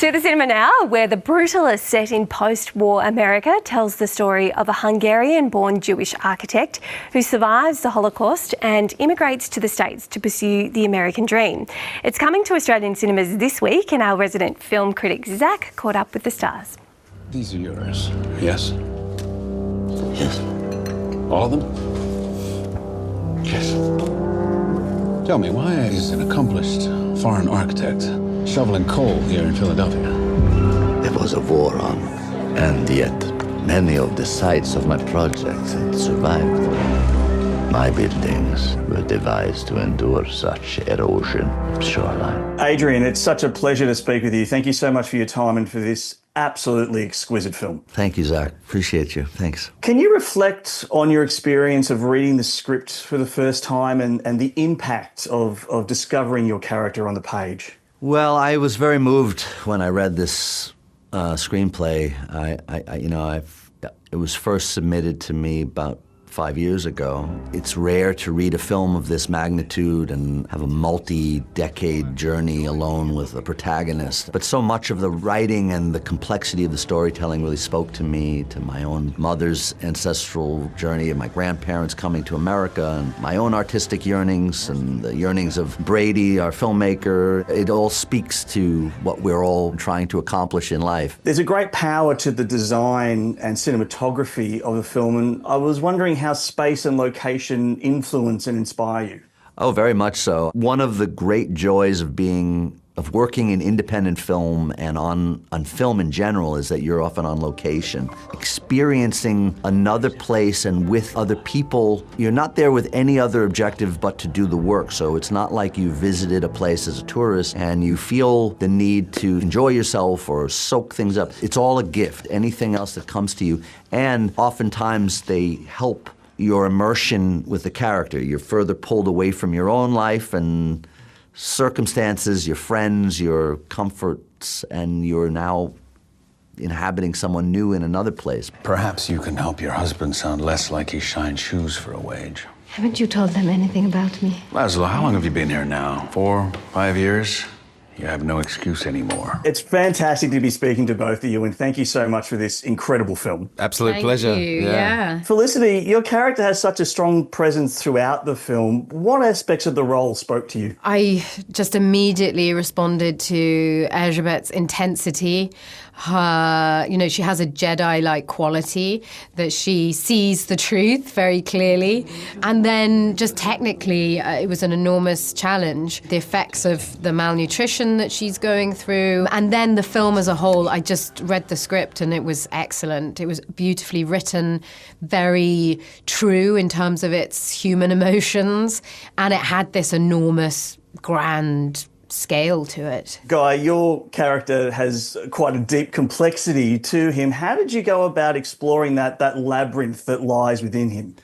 To the cinema now, where The Brutalist, set in post-war America, tells the story of a Hungarian-born Jewish architect who survives the Holocaust and immigrates to the States to pursue the American dream. It's coming to Australian cinemas this week, and our resident film critic Zach caught up with the stars. These are yours, yes? Yes. All of them? Yes. Tell me, why is an accomplished foreign architect shoveling coal here in Philadelphia? There was a war on, and yet many of the sites of my projects had survived. My buildings were devised to endure such erosion of shoreline. Adrien, it's such a pleasure to speak with you. Thank you so much for your time and for this absolutely exquisite film. Thank you, Zach. Appreciate you. Thanks. Can you reflect on your experience of reading the script for the first time and the impact of discovering your character on the page? Well, I was very moved when I read this screenplay. It was first submitted to me about 5 years ago. It's rare to read a film of this magnitude and have a multi-decade journey alone with a protagonist. But so much of the writing and the complexity of the storytelling really spoke to me, to my own mother's ancestral journey and my grandparents coming to America and my own artistic yearnings and the yearnings of Brady, our filmmaker. It all speaks to what we're all trying to accomplish in life. There's a great power to the design and cinematography of the film, and I was wondering how space and location influence and inspire you. Oh, very much so. One of the great joys of working in independent film and on film in general is that you're often on location. Experiencing another place and with other people, you're not there with any other objective but to do the work. So it's not like you visited a place as a tourist and you feel the need to enjoy yourself or soak things up. It's all a gift, anything else that comes to you. And oftentimes they help your immersion with the character. You're further pulled away from your own life and circumstances, your friends, your comforts, and you're now inhabiting someone new in another place. Perhaps you can help your husband sound less like he shines shoes for a wage. Haven't you told them anything about me? Laszlo, how long have you been here now? 4, 5 years? You have no excuse anymore. It's fantastic to be speaking to both of you, and thank you so much for this incredible film. Absolute pleasure. Thank you, yeah. Felicity, your character has such a strong presence throughout the film. What aspects of the role spoke to you? I just immediately responded to Elisabeth's intensity. She has a Jedi-like quality that she sees the truth very clearly. And then just technically, it was an enormous challenge. The effects of the malnutrition that she's going through. And then the film as a whole, I just read the script and it was excellent. It was beautifully written, very true in terms of its human emotions. And it had this enormous, grand scale to it. Guy, your character has quite a deep complexity to him. How did you go about exploring that labyrinth that lies within him?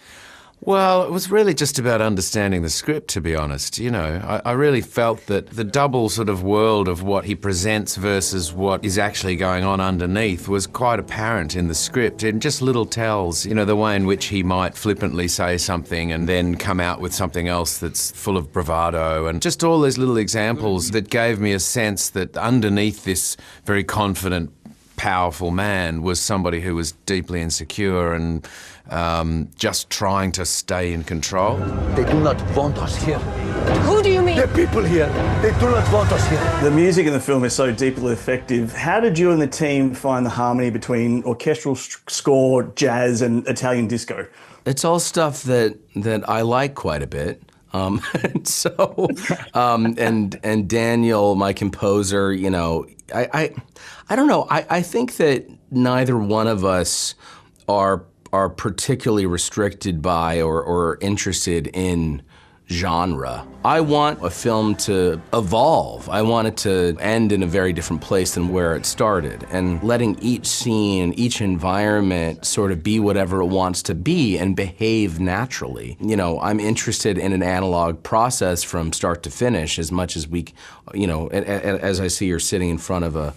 Well, it was really just about understanding the script, to be honest. I really felt that the double sort of world of what he presents versus what is actually going on underneath was quite apparent in the script, and just little tells, the way in which he might flippantly say something and then come out with something else that's full of bravado, and just all those little examples that gave me a sense that underneath this very confident, powerful man was somebody who was deeply insecure and just trying to stay in control. They do not want us here. Who do you mean? The people here, they do not want us here. The music in the film is so deeply effective. How did you and the team find the harmony between orchestral score, jazz, and Italian disco? It's all stuff that I like quite a bit. And Daniel, my composer, I don't know. I think that neither one of us are particularly restricted by or interested in genre. I want a film to evolve. I want it to end in a very different place than where it started, and letting each scene, each environment sort of be whatever it wants to be and behave naturally. I'm interested in an analog process from start to finish as much as as I see you're sitting in front of a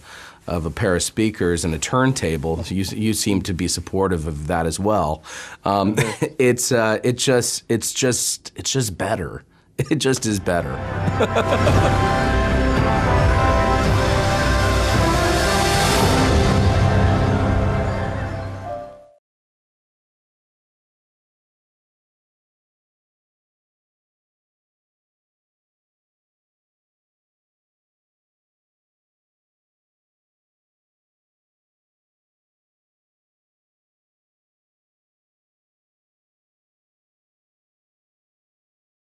pair of speakers and a turntable. So you seem to be supportive of that as well. It's just better. It just is better.